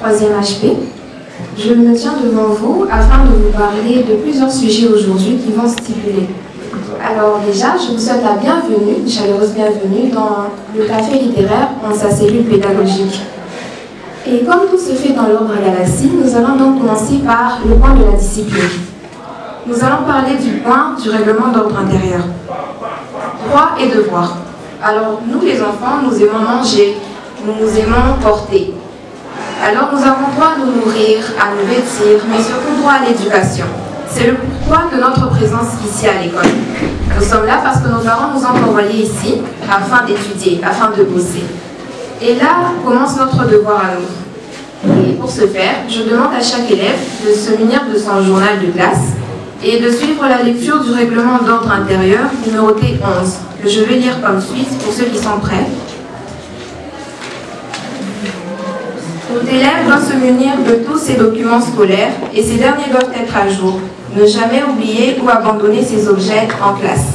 3e HP. Je me tiens devant vous afin de vous parler de plusieurs sujets aujourd'hui qui vont stipuler. Alors déjà, je vous souhaite la bienvenue, une chaleureuse bienvenue dans le café littéraire en sa cellule pédagogique. Et comme tout se fait dans l'ordre galaxie, nous allons donc commencer par le point de la discipline. Nous allons parler du point du règlement d'ordre intérieur. Droits et devoirs. Alors nous les enfants, nous aimons manger, nous aimons porter. Alors nous avons droit à nous nourrir, à nous vêtir, mais surtout droit à l'éducation. C'est le pourquoi de notre présence ici à l'école. Nous sommes là parce que nos parents nous ont envoyés ici afin d'étudier, afin de bosser. Et là commence notre devoir à nous. Et pour ce faire, je demande à chaque élève de se munir de son journal de classe et de suivre la lecture du règlement d'ordre intérieur numéroté 11, que je vais lire comme suit pour ceux qui sont prêts. Tout élève doit se munir de tous ses documents scolaires et ces derniers doivent être à jour. Ne jamais oublier ou abandonner ses objets en classe.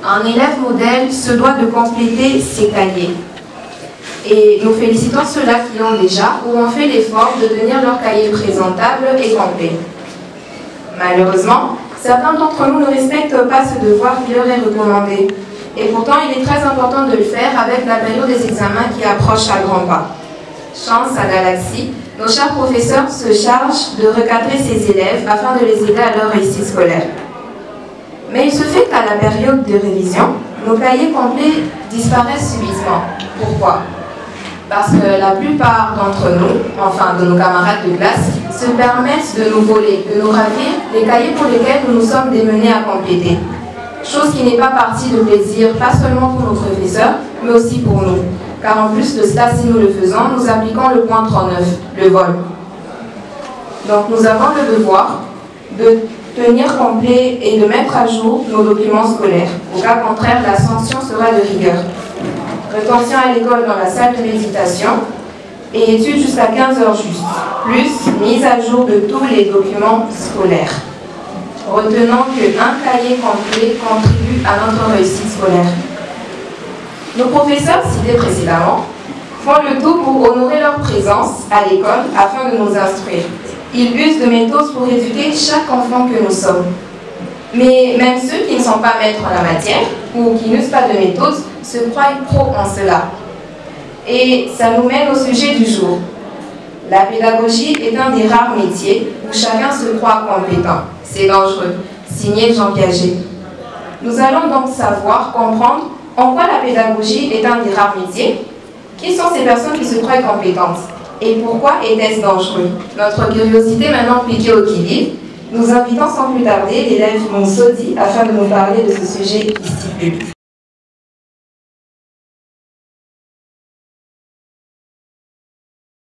Un élève modèle se doit de compléter ses cahiers. Et nous félicitons ceux-là qui l'ont déjà ou ont fait l'effort de tenir leur cahier présentable et complet. Malheureusement, certains d'entre nous ne respectent pas ce devoir qui leur est recommandé. Et pourtant, il est très important de le faire avec la période des examens qui approche à grands pas. Chance à Galaxie, nos chers professeurs se chargent de recadrer ces élèves afin de les aider à leur réussite scolaire. Mais il se fait qu'à la période de révision, nos cahiers complets disparaissent subitement. Pourquoi? Parce que la plupart d'entre nous, enfin de nos camarades de classe, se permettent de nous voler, de nous ravir les cahiers pour lesquels nous nous sommes démenés à compléter. Chose qui n'est pas partie de plaisir, pas seulement pour nos professeurs, mais aussi pour nous. Car en plus de cela, si nous le faisons, nous appliquons le point 39, le vol. Donc nous avons le devoir de tenir complet et de mettre à jour nos documents scolaires. Au cas contraire, la sanction sera de rigueur. Rétention à l'école dans la salle de méditation et études jusqu'à 15h juste, plus mise à jour de tous les documents scolaires. Retenons qu'un cahier complet contribue à notre réussite scolaire. Nos professeurs, cités précédemment, font le tout pour honorer leur présence à l'école afin de nous instruire. Ils usent de méthodes pour éduquer chaque enfant que nous sommes. Mais même ceux qui ne sont pas maîtres en la matière ou qui n'usent pas de méthode se croient pros en cela. Et ça nous mène au sujet du jour. La pédagogie est un des rares métiers où chacun se croit compétent. C'est dangereux. Signé Jean Piaget. Nous allons donc savoir, comprendre en quoi la pédagogie est un des rares métiers, qui sont ces personnes qui se croient compétentes et pourquoi est-ce dangereux. Notre curiosité maintenant piquée au qui-vive, nous invitons sans plus tarder l'élève Monsodi afin de nous parler de ce sujet qui stipule.